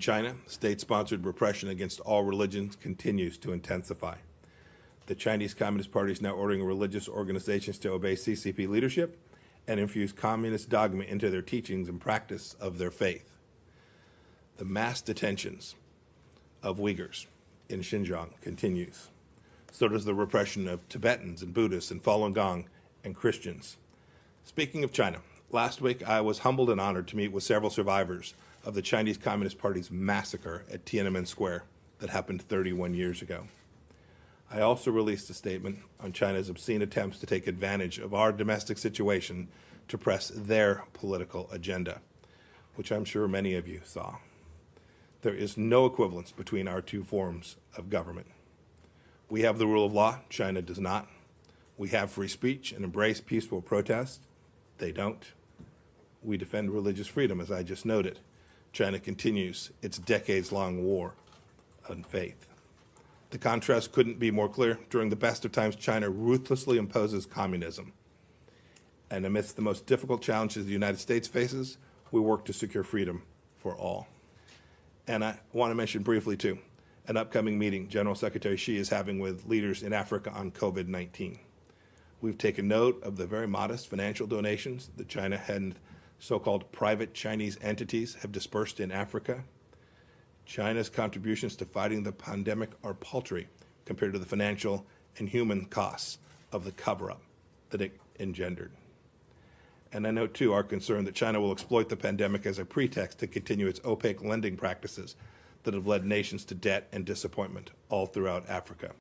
China, state-sponsored repression against all religions continues to intensify. The Chinese Communist Party is now ordering religious organizations to obey CCP leadership and infuse communist dogma into their teachings and practice of their faith. The mass detentions of Uyghurs in Xinjiang continues. So does the repression of Tibetans and Buddhists and Falun Gong and Christians. Speaking of China, last week I was humbled and honored to meet with several survivors of the Chinese Communist Party's massacre at Tiananmen Square that happened 31 years ago. I also released a statement on China's obscene attempts to take advantage of our domestic situation to press their political agenda, which I'm sure many of you saw. There is no equivalence between our two forms of government. We have the rule of law, China does not. We have free speech and embrace peaceful protest, they don't. We defend religious freedom, as I just noted. China continues its decades-long war on faith. The contrast couldn't be more clear. During the best of times, China ruthlessly imposes communism. And amidst the most difficult challenges the United States faces, we work to secure freedom for all. And I want to mention briefly, too, an upcoming meeting General Secretary Xi is having with leaders in Africa on COVID-19. We've taken note of the very modest financial donations that China and so-called private Chinese entities have dispersed in Africa. China's contributions to fighting the pandemic are paltry compared to the financial and human costs of the cover-up that it engendered. And I note, too, our concern that China will exploit the pandemic as a pretext to continue its opaque lending practices that have led nations to debt and disappointment all throughout Africa.